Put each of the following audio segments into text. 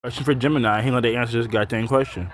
Question for Gemini. He let they answer this goddamn question.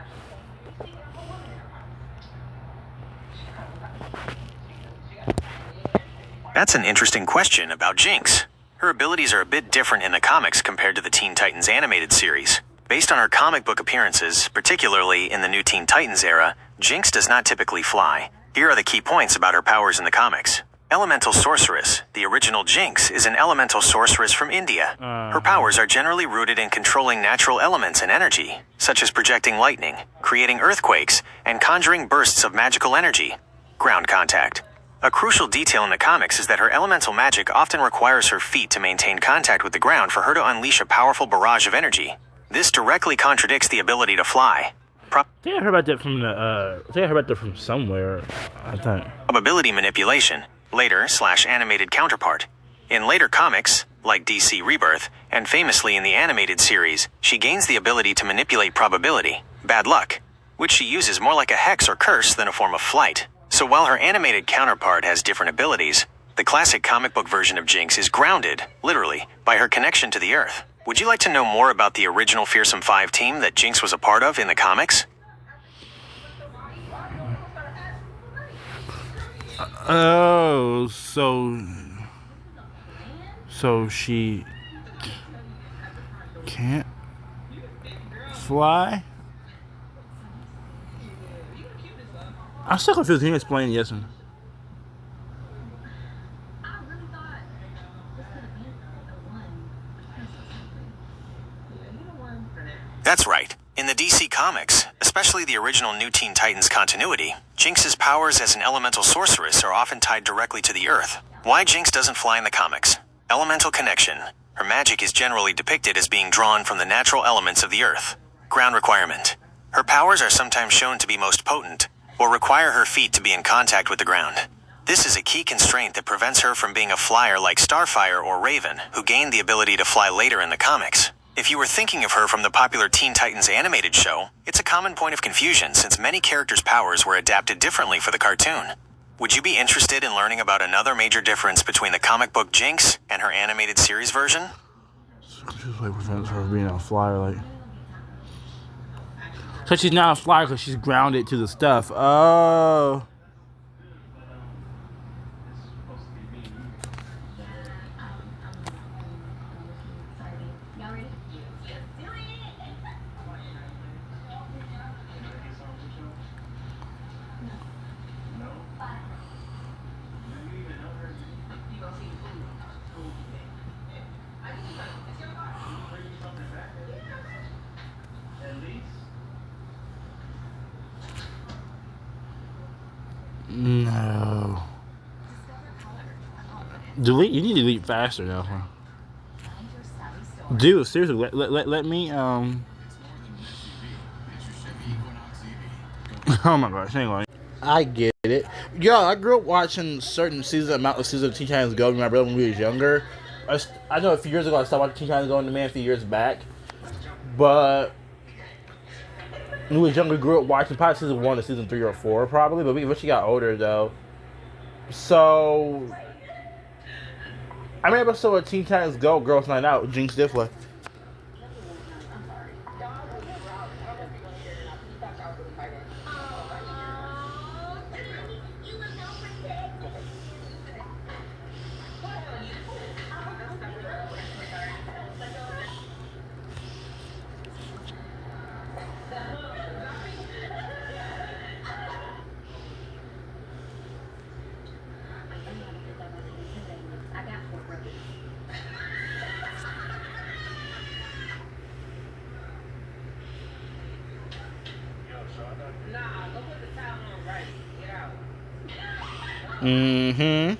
That's an interesting question about Jinx. Her abilities are a bit different in the comics compared to the Teen Titans animated series. Based on her comic book appearances, particularly in the new Teen Titans era, Jinx does not typically fly. Here are the key points about her powers in the comics. Elemental Sorceress. The original Jinx is an elemental sorceress from India. Her powers are generally rooted in controlling natural elements and energy, such as projecting lightning, creating earthquakes, and conjuring bursts of magical energy. Ground contact. A crucial detail in the comics is that her elemental magic often requires her feet to maintain contact with the ground for her to unleash a powerful barrage of energy. This directly contradicts the ability to fly. I think I heard about that from from somewhere. I think. Probability manipulation. Later/animated counterpart. In later comics, like DC Rebirth, and famously in the animated series, she gains the ability to manipulate probability, bad luck, which she uses more like a hex or curse than a form of flight. So while her animated counterpart has different abilities, the classic comic book version of Jinx is grounded, literally, by her connection to the Earth. Would you like to know more about the original Fearsome Five team that Jinx was a part of in the comics? Oh, so she can't fly? I'm still confused. Can you explain? Yes. That's right. In the DC Comics, especially the original New Teen Titans continuity, Jinx's powers as an elemental sorceress are often tied directly to the Earth. Why Jinx doesn't fly in the comics? Elemental connection. Her magic is generally depicted as being drawn from the natural elements of the Earth. Ground requirement. Her powers are sometimes shown to be most potent, or require her feet to be in contact with the ground. This is a key constraint that prevents her from being a flyer like Starfire or Raven, who gained the ability to fly later in the comics. If you were thinking of her from the popular Teen Titans animated show, it's a common point of confusion since many characters' powers were adapted differently for the cartoon. Would you be interested in learning about another major difference between the comic book Jinx and her animated series version? She's like prevents her being a flyer, like. So she's not a flyer because she's grounded to the stuff. Oh. No. Delete. You need to delete faster now. Huh? Dude, seriously, let me Oh my gosh, anyway. I get it. Yo, I grew up watching certain amount of seasons of Teen Titans Go with my brother when we was younger. I know a few years ago I stopped watching Teen Titans Go on Demand a few years back. But when we was younger, we grew up watching probably season 1 to season 3 or 4 probably. But we eventually got older though. So I remember episode of Teen Titans Go, Girls Night Out, Jinx Diffler.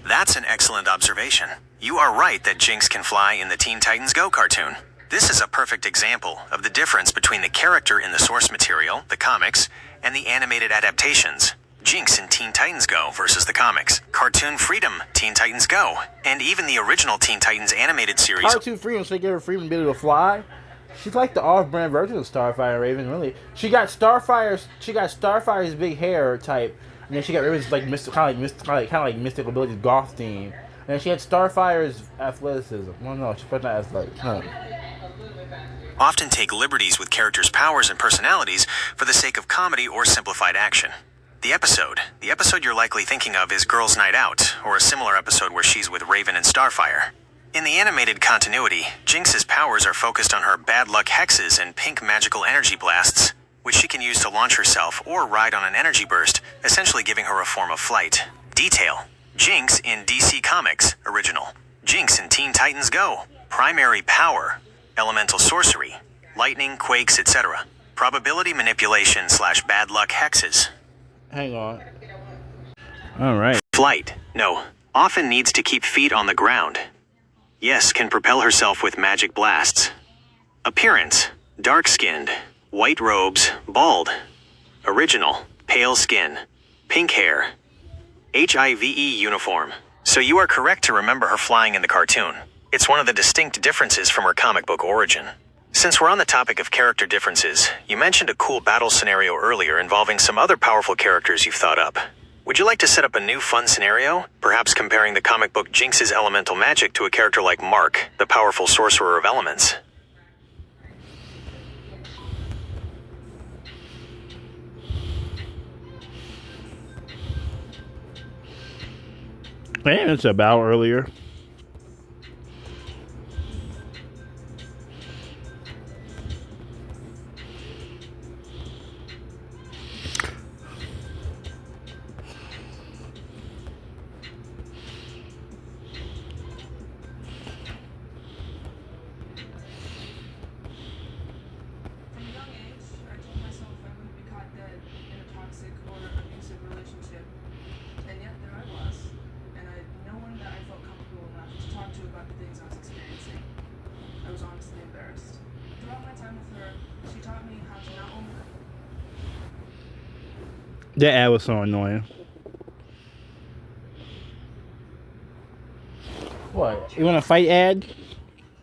That's an excellent observation. You are right that Jinx can fly in the Teen Titans Go cartoon. This is a perfect example of the difference between the character in the source material, the comics, and the animated adaptations. Jinx in Teen Titans Go versus the comics. Cartoon Freedom, Teen Titans Go, and even the original Teen Titans animated series. Cartoon Freedom, so they give her freedom to be able to fly. She's like the off-brand version of Starfire and Raven, really. She got Starfire's big hair type, and then she got Raven's like kind of like mystical abilities, goth theme. And then she had Starfire's athleticism. Well, no, she's probably not athletic. Huh. often take liberties with characters' powers and personalities for the sake of comedy or simplified action. The episode you're likely thinking of is Girls' Night Out, or a similar episode where she's with Raven and Starfire. In the animated continuity, Jinx's powers are focused on her bad luck hexes and pink magical energy blasts, which she can use to launch herself or ride on an energy burst, essentially giving her a form of flight. Detail: Jinx in DC Comics, original. Jinx in Teen Titans Go. Primary power: elemental sorcery, lightning, quakes, etc. Probability manipulation / bad luck hexes. Hang on. All right. Flight: no. Often needs to keep feet on the ground. Yes, can propel herself with magic blasts. Appearance: dark-skinned, white robes, bald. Original: pale skin, pink hair. HIV uniform. So you are correct to remember her flying in the cartoon. It's one of the distinct differences from her comic book origin. Since we're on the topic of character differences, you mentioned a cool battle scenario earlier involving some other powerful characters you've thought up. Would you like to set up a new fun scenario? Perhaps comparing the comic book Jinx's elemental magic to a character like Mark, the powerful sorcerer of elements. Man, it's about earlier. That ad was so annoying. What? You want a fight ad?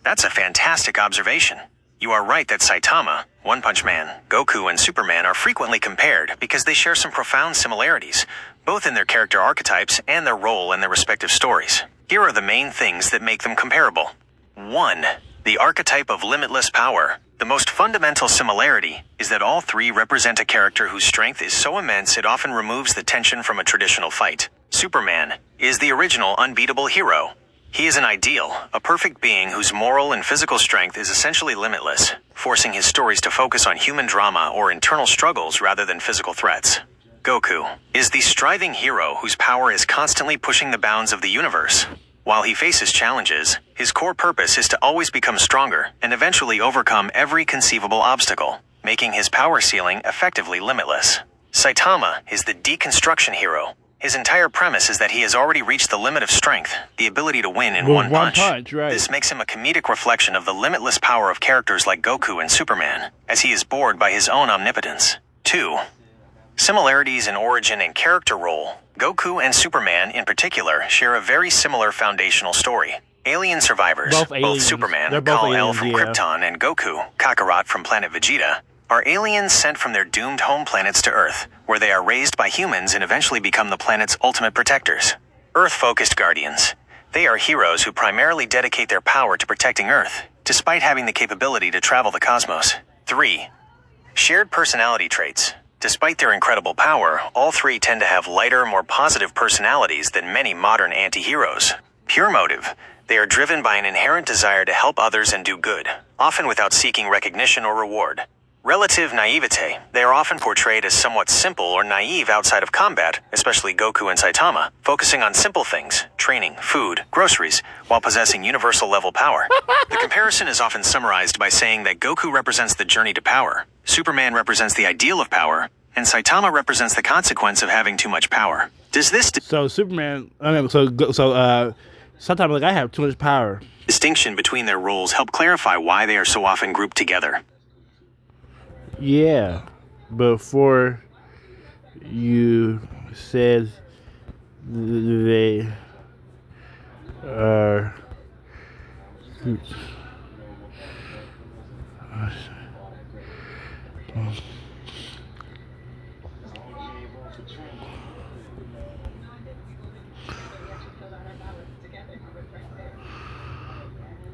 That's a fantastic observation. You are right that Saitama, One Punch Man, Goku, and Superman are frequently compared because they share some profound similarities, both in their character archetypes and their role in their respective stories. Here are the main things that make them comparable. 1. The archetype of limitless power. The most fundamental similarity is that all three represent a character whose strength is so immense it often removes the tension from a traditional fight. Superman is the original unbeatable hero. He is an ideal, a perfect being whose moral and physical strength is essentially limitless, forcing his stories to focus on human drama or internal struggles rather than physical threats. Goku is the striving hero whose power is constantly pushing the bounds of the universe. While he faces challenges, his core purpose is to always become stronger and eventually overcome every conceivable obstacle, making his power ceiling effectively limitless. Saitama is the deconstruction hero. His entire premise is that he has already reached the limit of strength, the ability to win in one punch. Right. This makes him a comedic reflection of the limitless power of characters like Goku and Superman, as he is bored by his own omnipotence. 2. Similarities in origin and character role. Goku and Superman, in particular, share a very similar foundational story. Alien survivors, both Superman, Kal-El from Krypton, and Goku, Kakarot from planet Vegeta, are aliens sent from their doomed home planets to Earth, where they are raised by humans and eventually become the planet's ultimate protectors. Earth-focused guardians. They are heroes who primarily dedicate their power to protecting Earth, despite having the capability to travel the cosmos. 3. Shared personality traits. Despite their incredible power, all three tend to have lighter, more positive personalities than many modern anti-heroes. Pure motive. They are driven by an inherent desire to help others and do good, often without seeking recognition or reward. Relative naivete. They are often portrayed as somewhat simple or naive outside of combat, especially Goku and Saitama, focusing on simple things, training, food, groceries, while possessing universal-level power. The comparison is often summarized by saying that Goku represents the journey to power, Superman represents the ideal of power, and Saitama represents the consequence of having too much power. Does this Superman? Sometimes like I have too much power. Distinction between their roles help clarify why they are so often grouped together. Yeah, before you said they are.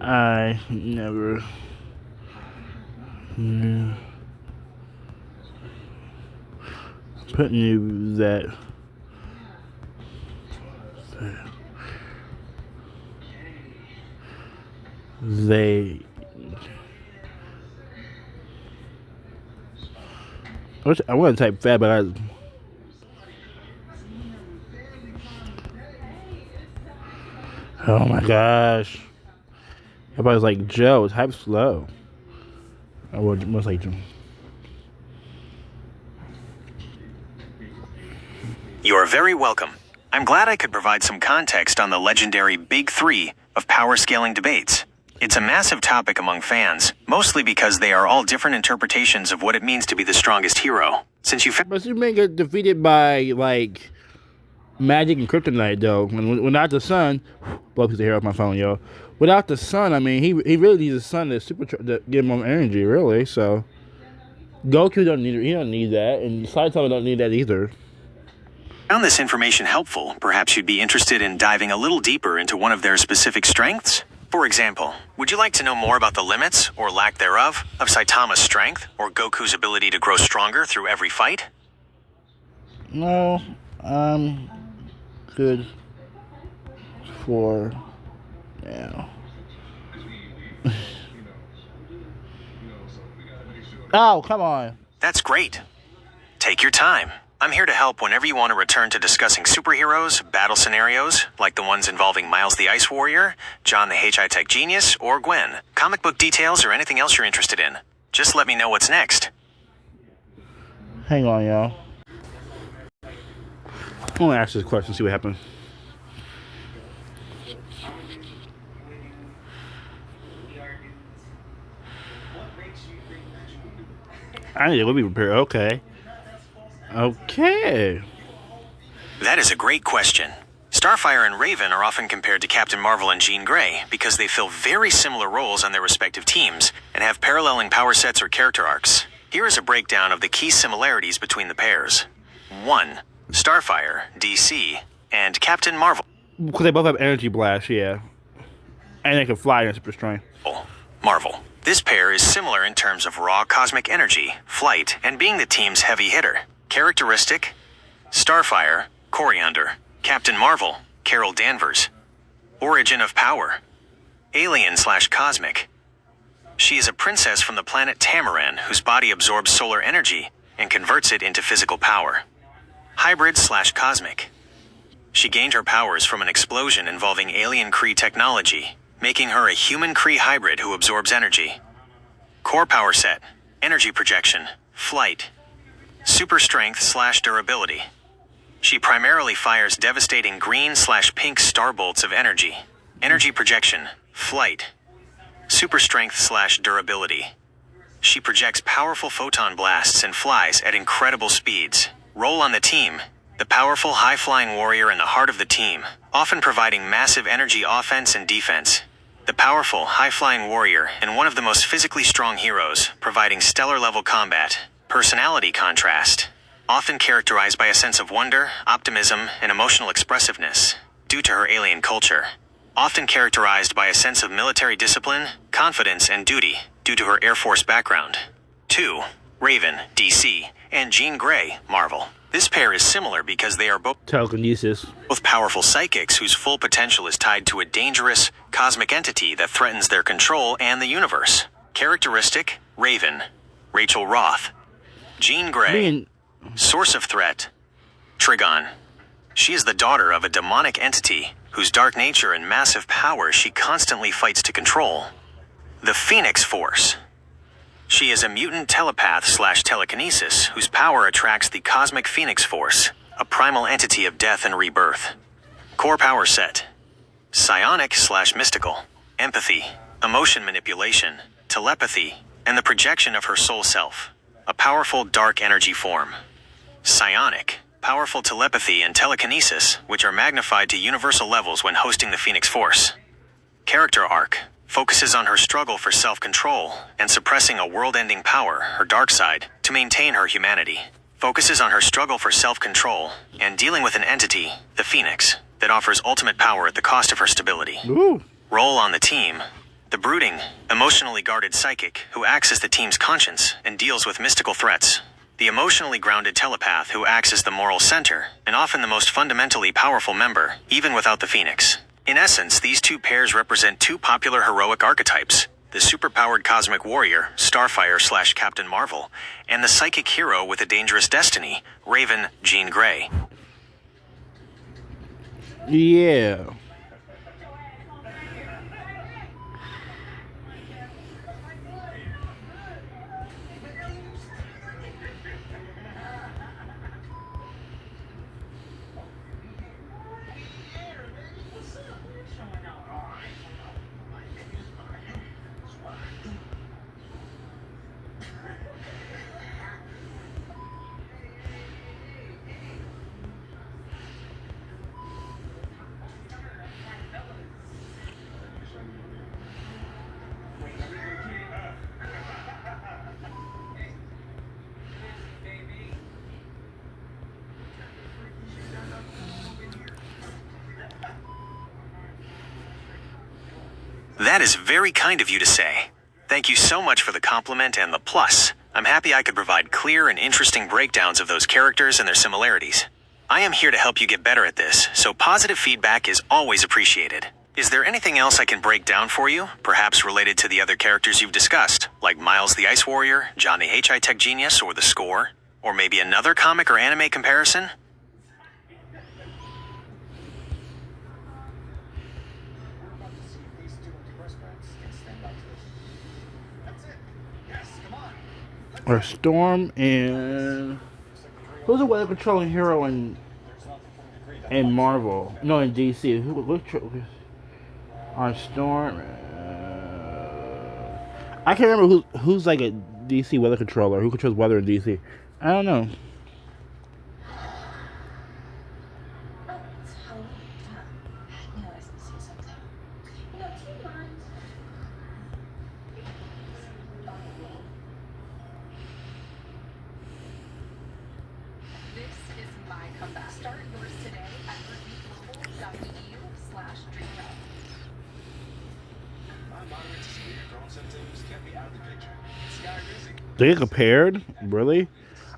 I never Yeah. Putting you that. They. I want to type fat, but oh my gosh. Everybody's like, Joe, type slow. I was like, You're very welcome. I'm glad I could provide some context on the legendary Big Three of power scaling debates. It's a massive topic among fans, mostly because they are all different interpretations of what it means to be the strongest hero. Since you but Superman get defeated by like magic and kryptonite though. Without the sun, blow a piece of hair off my phone, yo. Without the sun, I mean, he really needs the sun to give him more energy, really. So Goku don't need it. He don't need that, and Saitama don't need that either. found this information helpful, perhaps you'd be interested in diving a little deeper into one of their specific strengths? For example, would you like to know more about the limits, or lack thereof, of Saitama's strength, or Goku's ability to grow stronger through every fight? No, I'm good for now. Oh, come on. That's great. Take your time. I'm here to help whenever you want to return to discussing superheroes, battle scenarios, like the ones involving Miles the Ice Warrior, John the H-I-Tech Genius, or Gwen, comic book details, or anything else you're interested in. Just let me know what's next. Hang on, y'all. I'm gonna ask this question, see what happens. I need to be prepared. Okay. Okay. That is a great question. Starfire and Raven are often compared to Captain Marvel and Jean Grey because they fill very similar roles on their respective teams and have paralleling power sets or character arcs. Here is a breakdown of the key similarities between the pairs. 1. Starfire, DC, and Captain Marvel. Because they both have energy blast, yeah. And they can fly and super strength. Marvel. This pair is similar in terms of raw cosmic energy, flight, and being the team's heavy hitter. Characteristic: Starfire, Coriander. Captain Marvel, Carol Danvers. Origin of power: alien/cosmic. She is a princess from the planet Tamaran whose body absorbs solar energy and converts it into physical power. Hybrid/cosmic. She gained her powers from an explosion involving alien Kree technology, making her a human Kree hybrid who absorbs energy. Core power set: energy projection, flight, super strength/durability. She primarily fires devastating green/pink star bolts of energy. Energy projection, flight, super strength/durability. She projects powerful photon blasts and flies at incredible speeds. Role on the team: the powerful high-flying warrior in the heart of the team, often providing massive energy offense and defense. The powerful, high-flying warrior and one of the most physically strong heroes, providing stellar-level combat. Personality contrast: often characterized by a sense of wonder, optimism, and emotional expressiveness, due to her alien culture. Often characterized by a sense of military discipline, confidence, and duty, due to her Air Force background. 2. Raven, DC, and Jean Grey, Marvel. This pair is similar because they are telekinesis. Both powerful psychics whose full potential is tied to a dangerous, cosmic entity that threatens their control and the universe. Characteristic: Raven, Rachel Roth. Jean Grey, source of threat: Trigon. She is the daughter of a demonic entity whose dark nature and massive power she constantly fights to control. The Phoenix Force. She is a mutant telepath/telekinesis whose power attracts the cosmic Phoenix Force, a primal entity of death and rebirth. Core power set: psionic/mystical, empathy, emotion manipulation, telepathy, and the projection of her soul self, a powerful dark energy form. Psionic, powerful telepathy and telekinesis, which are magnified to universal levels when hosting the Phoenix Force. Character arc: focuses on her struggle for self-control and suppressing a world-ending power, her dark side, to maintain her humanity. Focuses on her struggle for self-control and dealing with an entity, the Phoenix, that offers ultimate power at the cost of her stability. Ooh. Role on the team: The brooding, emotionally guarded psychic who acts as the team's conscience and deals with mystical threats. The emotionally grounded telepath who acts as the moral center and often the most fundamentally powerful member, even without the Phoenix. In essence, these two pairs represent two popular heroic archetypes: the superpowered cosmic warrior, Starfire/Captain Marvel, and the psychic hero with a dangerous destiny, Raven, Jean Grey. Yeah. That is very kind of you to say. Thank you so much for the compliment and the plus. I'm happy I could provide clear and interesting breakdowns of those characters and their similarities. I am here to help you get better at this, so positive feedback is always appreciated. Is there anything else I can break down for you, perhaps related to the other characters you've discussed, like Miles the Ice Warrior, Johnny H.I. Tech Genius, or The Score? Or maybe another comic or anime comparison? Or Storm and who's the weather controlling hero in Marvel? No, in DC. Who on Storm? I can't remember who's like a DC weather controller. Who controls weather in DC? I don't know. They get compared? Really?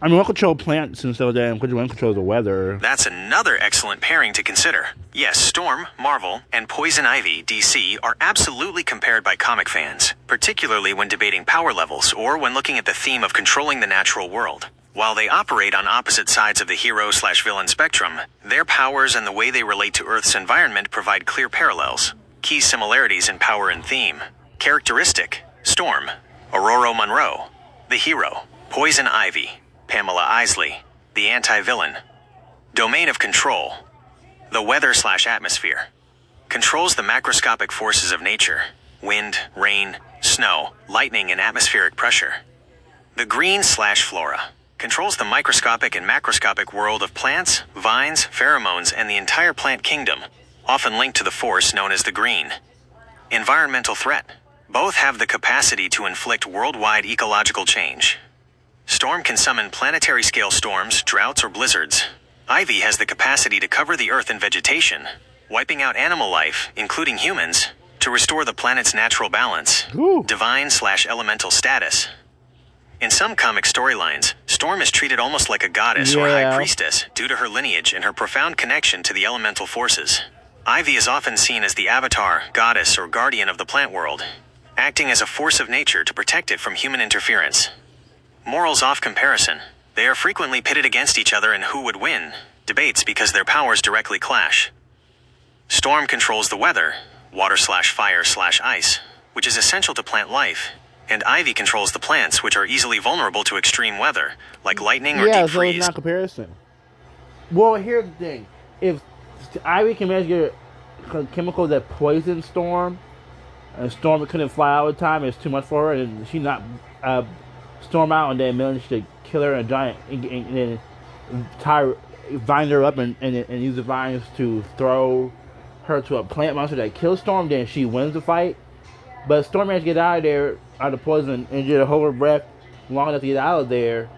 I mean, one controls plants and so damn one controls the weather. That's another excellent pairing to consider. Yes, Storm, Marvel, and Poison Ivy, DC, are absolutely compared by comic fans, particularly when debating power levels or when looking at the theme of controlling the natural world. While they operate on opposite sides of the hero/villain spectrum, their powers and the way they relate to Earth's environment provide clear parallels. Key similarities in power and theme. Characteristic: Storm, Aurora Monroe. The hero, Poison Ivy, Pamela Isley, the anti-villain. Domain of control, the weather/atmosphere. Controls the macroscopic forces of nature: wind, rain, snow, lightning, and atmospheric pressure. The green/flora. Controls the microscopic and macroscopic world of plants, vines, pheromones, and the entire plant kingdom, often linked to the force known as the green. Environmental threat. Both have the capacity to inflict worldwide ecological change. Storm can summon planetary-scale storms, droughts, or blizzards. Ivy has the capacity to cover the Earth in vegetation, wiping out animal life, including humans, to restore the planet's natural balance. Ooh. Divine/elemental status. In some comic storylines, Storm is treated almost like a goddess or high priestess due to her lineage and her profound connection to the elemental forces. Ivy is often seen as the avatar, goddess, or guardian of the plant world, acting as a force of nature to protect it from human interference. Morals off comparison. They are frequently pitted against each other in who would win, debates because their powers directly clash. Storm controls the weather, water/fire/ice, which is essential to plant life, and Ivy controls the plants, which are easily vulnerable to extreme weather, like lightning or deep freeze. Yeah, so it's not comparison. Well, here's the thing. If Ivy can manage to get a chemical that poisons Storm, and Storm couldn't fly all the time, it's too much for her, and she not Storm out, and then managed to kill her in a giant, and then vine her up and use the vines to throw her to a plant monster that kills Storm, then she wins the fight. But Storm managed to get out of there, out of the poison, and just hold her breath long enough to get out of there,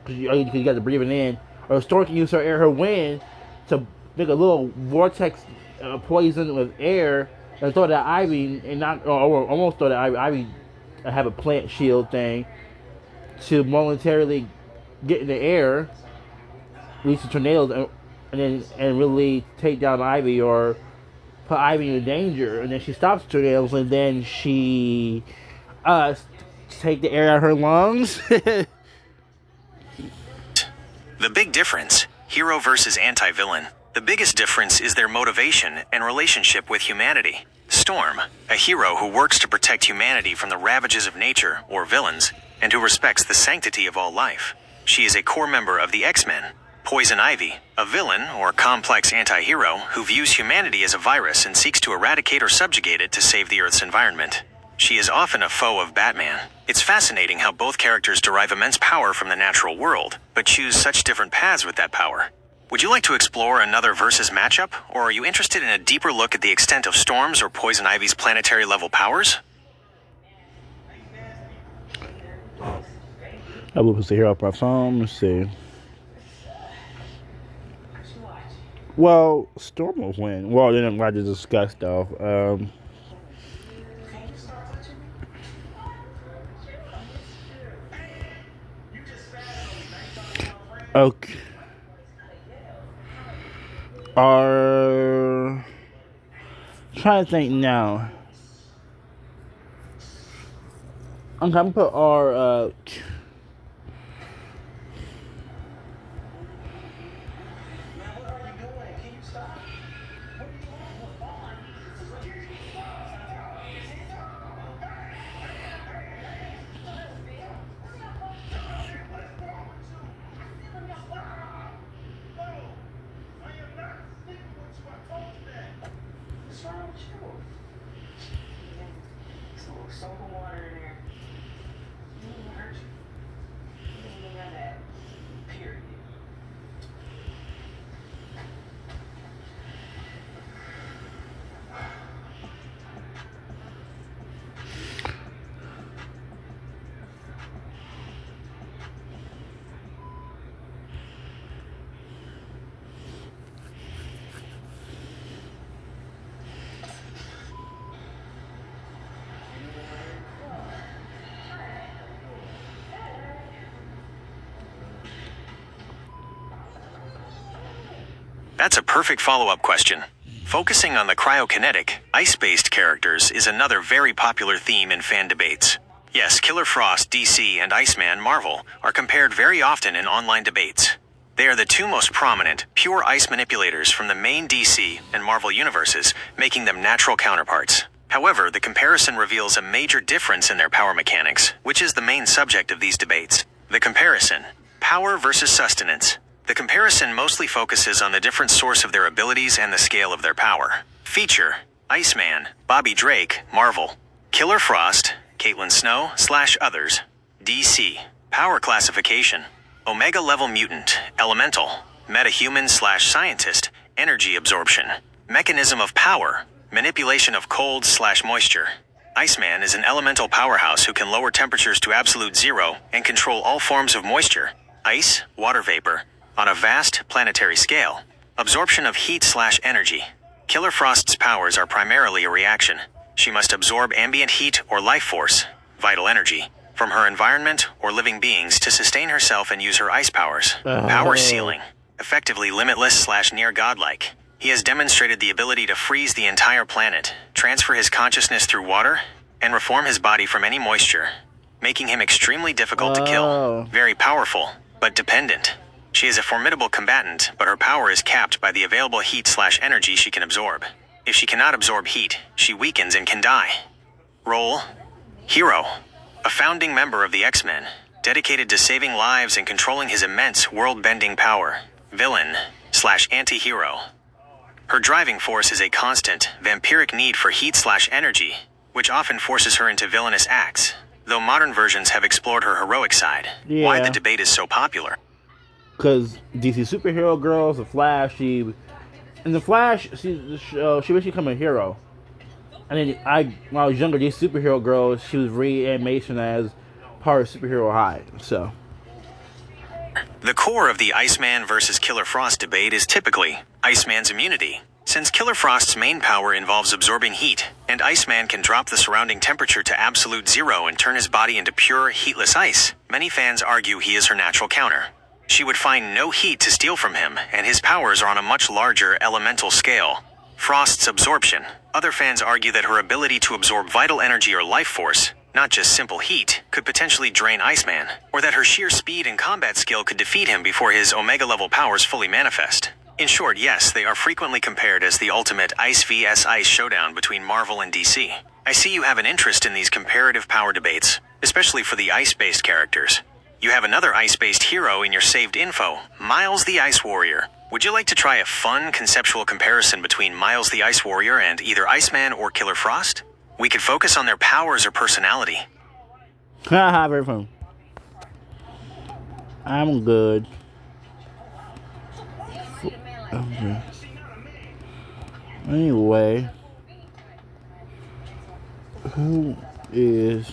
because you got to breathe it in. Or Storm can use her air, her wind, to make a little vortex poison with air and throw that Ivy, and not or almost throw that Ivy have a plant shield thing to momentarily get in the air, release the tornadoes, and really take down Ivy or put Ivy in danger, and then she stops the tornadoes, and then she uh take the air out of her lungs. The big difference: hero versus anti-villain. The biggest difference is their motivation and relationship with humanity. Storm, a hero who works to protect humanity from the ravages of nature or villains, and who respects the sanctity of all life. She is a core member of the X-Men. Poison Ivy, a villain or complex anti-hero who views humanity as a virus and seeks to eradicate or subjugate it to save the Earth's environment. She is often a foe of Batman. It's fascinating how both characters derive immense power from the natural world, but choose such different paths with that power. Would you like to explore another versus matchup, or are you interested in a deeper look at the extent of Storm's or Poison Ivy's planetary level powers? I will put the hero up our phone. Let's see. Well, Storm will win. Well, then I'm glad to discuss though. Okay. Trying to think now. I'm gonna put our That's a perfect follow-up question. Focusing on the cryokinetic, ice-based characters is another very popular theme in fan debates. Yes, Killer Frost, DC, and Iceman, Marvel, are compared very often in online debates. They are the two most prominent, pure ice manipulators from the main DC and Marvel universes, making them natural counterparts. However, the comparison reveals a major difference in their power mechanics, which is the main subject of these debates. The comparison: power versus sustenance. The comparison mostly focuses on the different source of their abilities and the scale of their power. Feature: Iceman, Bobby Drake, Marvel. Killer Frost, Caitlin Snow / others, DC. Power classification: Omega level mutant, elemental, metahuman / scientist, energy absorption. Mechanism of power: manipulation of cold / moisture. Iceman is an elemental powerhouse who can lower temperatures to absolute zero and control all forms of moisture, ice, water vapor, on a vast planetary scale. Absorption of heat / energy. Killer Frost's powers are primarily a reaction. She must absorb ambient heat or life force, vital energy, from her environment or living beings to sustain herself and use her ice powers. Power ceiling. Effectively limitless / near godlike. He has demonstrated the ability to freeze the entire planet, transfer his consciousness through water, and reform his body from any moisture, making him extremely difficult to kill. Very powerful, but dependent. She is a formidable combatant, but her power is capped by the available heat / energy she can absorb. If she cannot absorb heat, she weakens and can die. Role: hero. A founding member of the X-Men, dedicated to saving lives and controlling his immense world-bending power. Villain / anti-hero. Her driving force is a constant, vampiric need for heat / energy, which often forces her into villainous acts, though modern versions have explored her heroic side. Yeah. Why the debate is so popular? Because DC superhero girls, the Flash, in the Flash, she basically become a hero. And then when I was younger, these superhero girls, she was re-animation as part of Superhero High. So The core of the Iceman versus Killer Frost debate is typically Iceman's immunity, Since Killer Frost's main power involves absorbing heat, and Iceman can drop the surrounding temperature to absolute zero and turn his body into pure, heatless ice, many fans argue he is her natural counter. She would find no heat to steal from him, and his powers are on a much larger elemental scale. Frost's absorption. Other fans argue that her ability to absorb vital energy or life force, not just simple heat, could potentially drain Iceman, or that her sheer speed and combat skill could defeat him before his Omega-level powers fully manifest. In short, yes, they are frequently compared as the ultimate Ice vs. Ice showdown between Marvel and DC. I see you have an interest in these comparative power debates, especially for the ice-based characters. You have another ice-based hero in your saved info, Miles the Ice Warrior. Would you like to try a fun, conceptual comparison between Miles the Ice Warrior and either Iceman or Killer Frost? We could focus on their powers or personality. Haha, very fun. I'm good. Okay. Anyway, who is...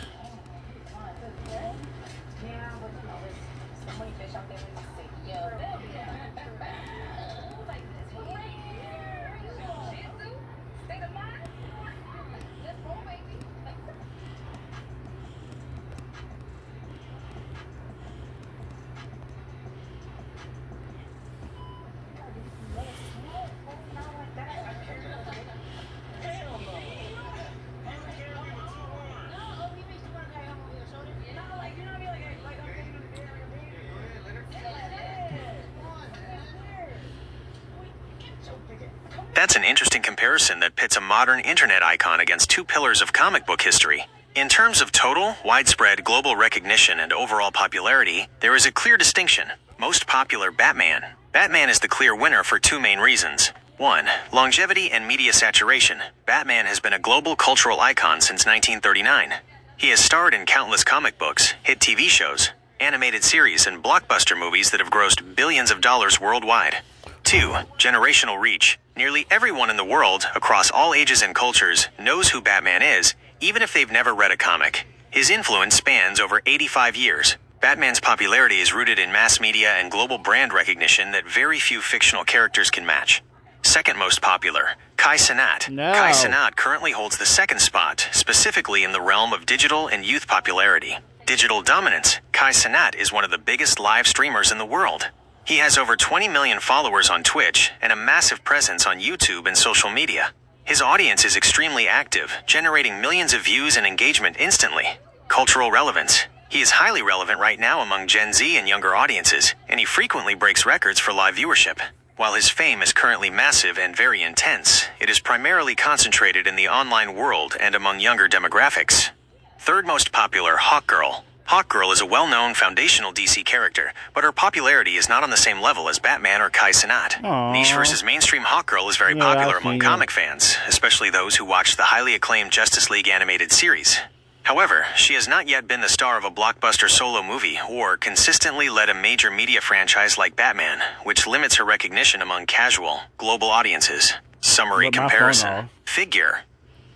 That's an interesting comparison that pits a modern internet icon against two pillars of comic book history. In terms of total, widespread global recognition and overall popularity, there is a clear distinction. Most popular, Batman. Batman is the clear winner for two main reasons. 1. Longevity and media saturation. Batman has been a global cultural icon since 1939. He has starred in countless comic books, hit TV shows, animated series, and blockbuster movies that have grossed billions of dollars worldwide. 2. Generational reach. Nearly everyone in the world, across all ages and cultures, knows who Batman is, even if they've never read a comic. His influence spans over 85 years. Batman's popularity is rooted in mass media and global brand recognition that very few fictional characters can match. Second most popular, Kai Cenat. No. Kai Cenat currently holds the second spot, specifically in the realm of digital and youth popularity. Digital dominance. Kai Cenat is one of the biggest live streamers in the world. He has over 20 million followers on Twitch and a massive presence on YouTube and social media. His audience is extremely active, generating millions of views and engagement instantly. Cultural relevance. He is highly relevant right now among Gen Z and younger audiences, and he frequently breaks records for live viewership. While his fame is currently massive and very intense, it is primarily concentrated in the online world and among younger demographics. Third most popular, Hawkgirl. Hawkgirl is a well-known foundational DC character, but her popularity is not on the same level as Batman or Kai Cenat. Aww. Niche versus mainstream Hawkgirl is very Yeah, popular I've among seen comic fans, especially those who watch the highly acclaimed Justice League animated series. However, she has not yet been the star of a blockbuster solo movie or consistently led a major media franchise like Batman, which limits her recognition among casual, global audiences. Summary But my phone comparison. off. Figure.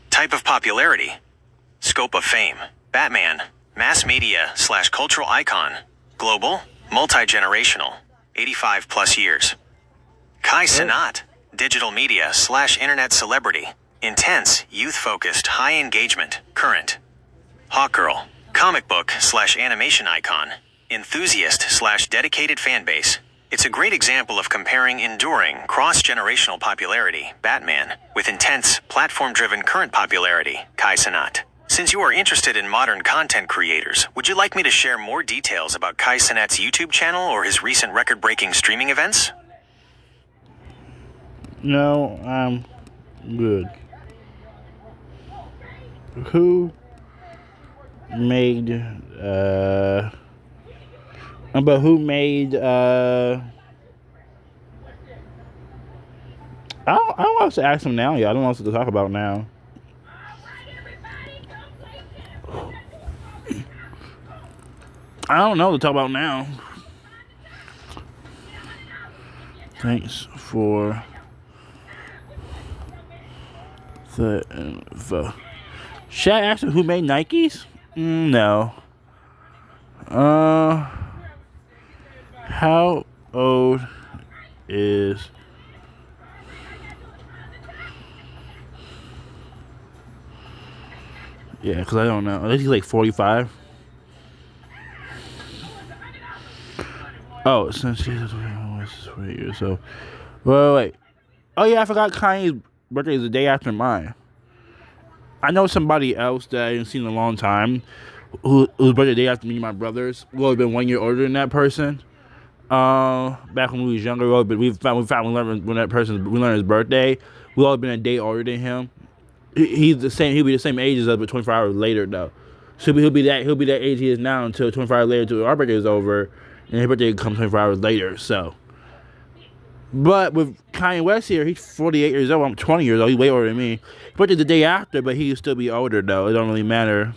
Type of popularity. Scope of fame. Batman. Mass media/cultural icon. Global. Multi-generational. 85 plus years. Kai Cenat. Digital media/internet celebrity. Intense, youth-focused, high engagement. Current. Hawkgirl. Comic book/animation icon. Enthusiast/dedicated fan base. It's a great example of comparing enduring, cross-generational popularity, Batman, with intense, platform-driven current popularity, Kai Cenat. Since you are interested in modern content creators, would you like me to share more details about Kai Cenat's YouTube channel or his recent record-breaking streaming events? No, I'm good. Who made but who made I don't want to ask him now. Yeah, I don't want us to talk about now. I don't know what to talk about now. Thanks for the info. Should I ask him who made Nikes? No. How old is Yeah, because I don't know. I think he's like 45. Oh, since he's 48 years old. Wait. Oh, yeah, I forgot Kanye's birthday is the day after mine. I know somebody else that I haven't seen in a long time whose birthday day after me and my brothers. We'll have been 1 year older than that person. Back when we was younger, but we learned when that person we learned his birthday. We all been a day older than him. He's the same. He'll be the same age as us, but 24 hours later though. So he'll be that age he is now until 24 hours later, until our birthday is over, and his birthday comes 24 hours later. So, but with Kanye West here, he's 48 years old. I'm 20 years old. He's way older than me. His birthday the day after, but he can still be older though. It don't really matter.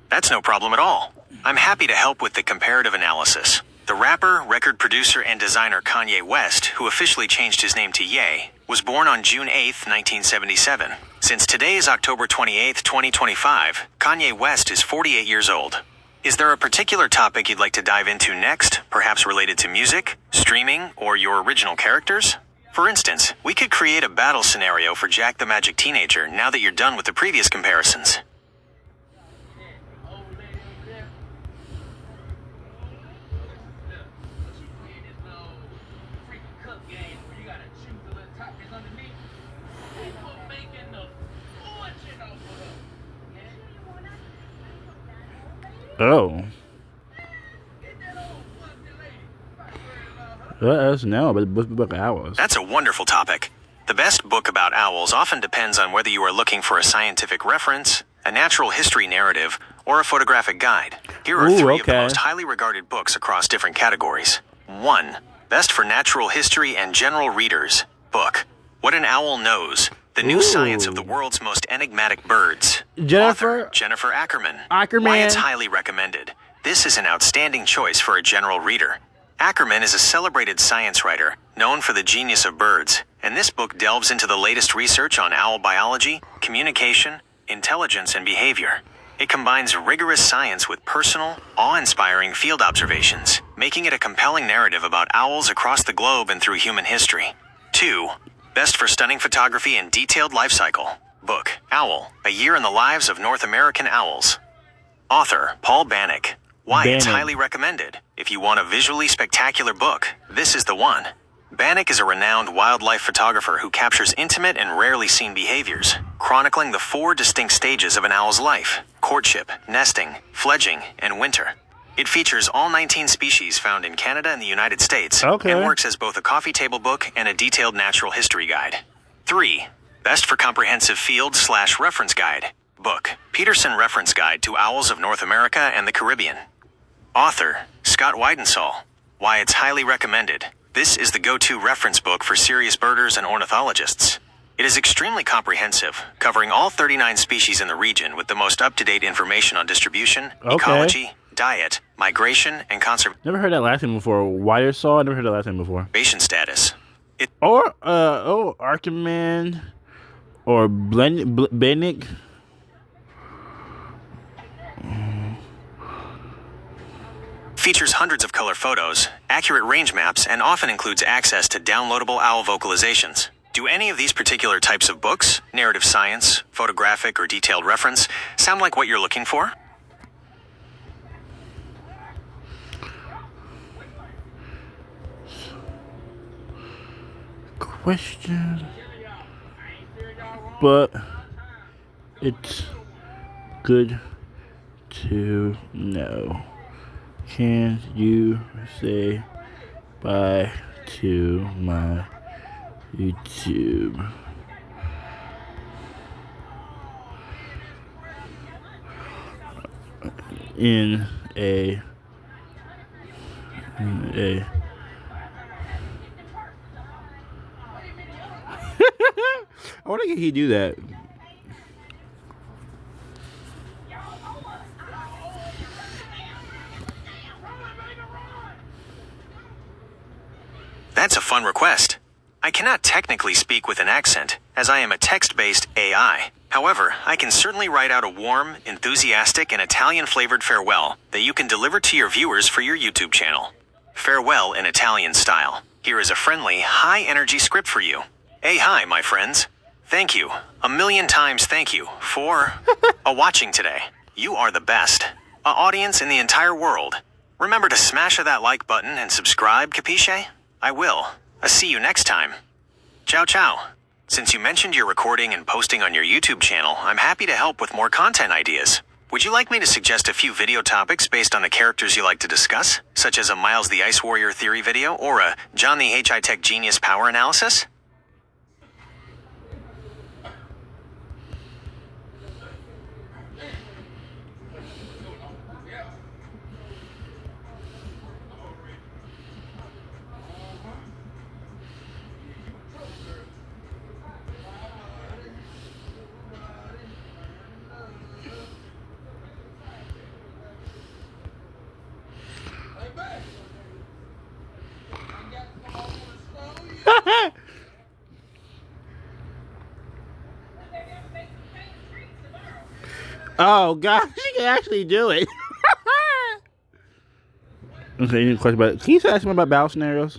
That's no problem at all. I'm happy to help with the comparative analysis. The rapper, record producer, and designer Kanye West, who officially changed his name to Ye, was born on June 8, 1977. Since today is October 28, 2025, Kanye West is 48 years old. Is there a particular topic you'd like to dive into next, perhaps related to music, streaming, or your original characters? For instance, we could create a battle scenario for Jack the Magic Teenager now that you're done with the previous comparisons. Oh. Let us know about the book of owls. That's a wonderful topic. The best book about owls often depends on whether you are looking for a scientific reference, a natural history narrative, or a photographic guide. Here are three of the most highly regarded books across different categories. 1. Best for natural history and general readers. Book. What an Owl Knows. The New Science of the World's Most Enigmatic Birds. Author, Jennifer Ackerman. Why it's highly recommended. This is an outstanding choice for a general reader. Ackerman is a celebrated science writer, known for the genius of birds, and this book delves into the latest research on owl biology, communication, intelligence, and behavior. It combines rigorous science with personal, awe-inspiring field observations, making it a compelling narrative about owls across the globe and through human history. 2. Best for stunning photography and detailed life cycle. Book, Owl, A Year in the Lives of North American Owls. Author, Paul Bannock. Why it's highly recommended. If you want a visually spectacular book, this is the one. Bannock is a renowned wildlife photographer who captures intimate and rarely seen behaviors, chronicling the 4 distinct stages of an owl's life: courtship, nesting, fledging, and winter. It features all 19 species found in Canada and the United States, and works as both a coffee table book and a detailed natural history guide. 3. Best for comprehensive field/reference guide. Book, Peterson Reference Guide to Owls of North America and the Caribbean. Author, Scott Weidensaul. Why it's highly recommended. This is the go-to reference book for serious birders and ornithologists. It is extremely comprehensive, covering all 39 species in the region with the most up-to-date information on distribution, ecology, diet, migration, and conservation. Never heard that last name before. Weidensaul? I never heard that last name before. Status. Archman or Bennick. Features hundreds of color photos, accurate range maps, and often includes access to downloadable owl vocalizations. Do any of these particular types of books, narrative science, photographic, or detailed reference, sound like what you're looking for? Question. But it's good to know. Can you say bye to my YouTube? In a I wonder if he do that. That's a fun request. I cannot technically speak with an accent, as I am a text-based AI. However, I can certainly write out a warm, enthusiastic, and Italian-flavored farewell that you can deliver to your viewers for your YouTube channel. Farewell in Italian style. Here is a friendly, high-energy script for you. Hey, hi, my friends. Thank you. A million times thank you for watching today. You are the best. Audience in the entire world. Remember to smash that like button and subscribe, capiche? I will. I'll see you next time. Ciao, ciao. Since you mentioned you're recording and posting on your YouTube channel, I'm happy to help with more content ideas. Would you like me to suggest a few video topics based on the characters you like to discuss, such as a Miles the Ice Warrior theory video or a John the HI Tech Genius power analysis? Oh gosh, she can actually do it. Okay, you need a question about it. Can you ask me about battle scenarios?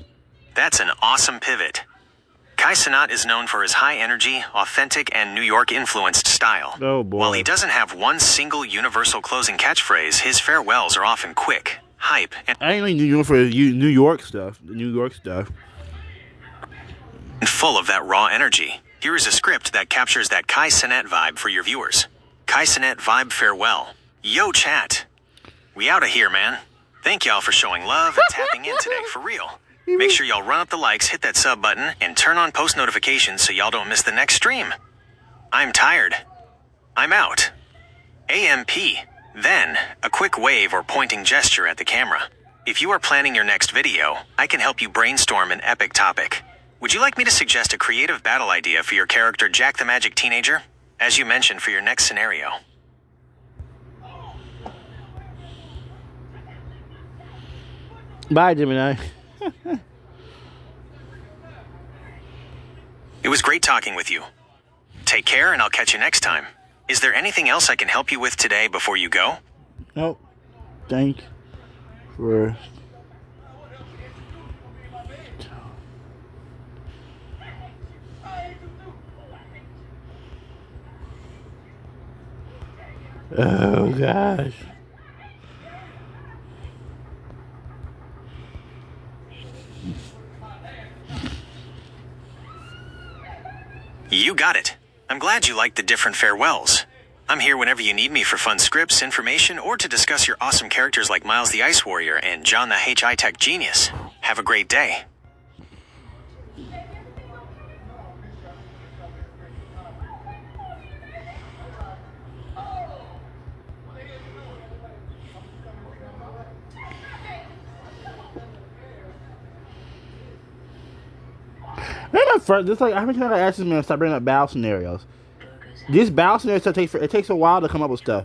That's an awesome pivot. Kai Cenat is known for his high-energy, authentic, and New York-influenced style. Oh boy. While he doesn't have one single universal closing catchphrase, his farewells are often quick, hype, and I ain't really New York for New York stuff. The New York stuff. full of that raw energy. Here is a script that captures that Kai Cenat vibe for your viewers. Kai Cenat vibe farewell. Yo, chat. We outta here, man. Thank y'all for showing love and tapping in today, for real. Make sure y'all run up the likes, hit that sub button, and turn on post notifications so y'all don't miss the next stream. I'm tired. I'm out. AMP. Then, a quick wave or pointing gesture at the camera. If you are planning your next video, I can help you brainstorm an epic topic. Would you like me to suggest a creative battle idea for your character Jack the Magic Teenager? As you mentioned for your next scenario. Bye, Gemini. It was great talking with you. Take care and I'll catch you next time. Is there anything else I can help you with today before you go? Nope. Thank you for... Oh gosh. You got it. I'm glad you liked the different farewells. I'm here whenever you need me for fun scripts, information, or to discuss your awesome characters like Miles the Ice Warrior and John the HI Tech Genius. Have a great day. This like I've been trying to ask this man to stop bringing up battle scenarios. These battle scenarios it takes a while to come up with stuff.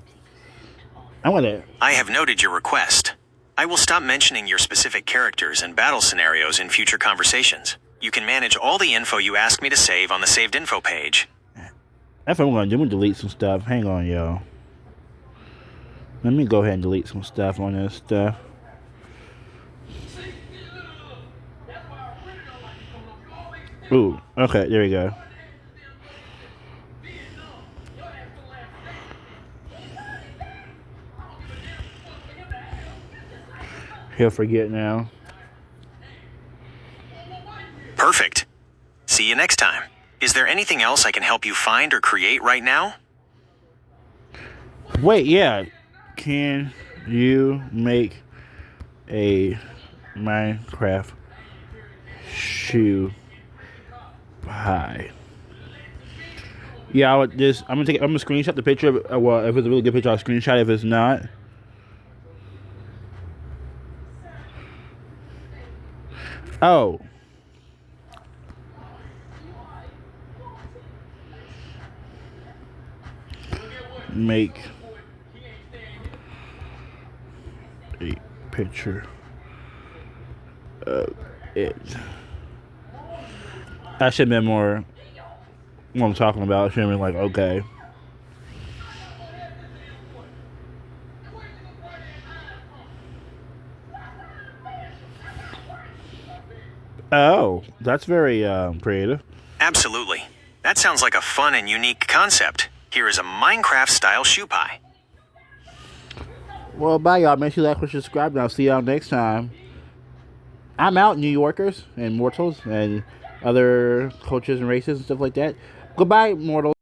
I have noted your request. I will stop mentioning your specific characters and battle scenarios in future conversations. You can manage all the info you ask me to save on the saved info page. That's what I'm gonna do. I'm gonna delete some stuff. Hang on, y'all. Let me go ahead and delete some stuff on this stuff. Ooh, okay, there we go. He'll forget now. Perfect. See you next time. Is there anything else I can help you find or create right now? Wait, yeah. Can you make a Minecraft shoe pie? Yeah, I'm gonna screenshot the picture. Well, if it's a really good picture, I'll screenshot it. If it's not, oh, make a picture of it. I should have been more what I'm talking about. I should have been like, okay. Oh, that's very creative. Absolutely. That's That sounds like a fun and unique concept. Here is a Minecraft-style shoe pie. Well, bye, y'all. Make sure you like, and subscribe, and I'll see y'all next time. I'm out, New Yorkers and mortals and other cultures and races and stuff like that. Goodbye, mortals.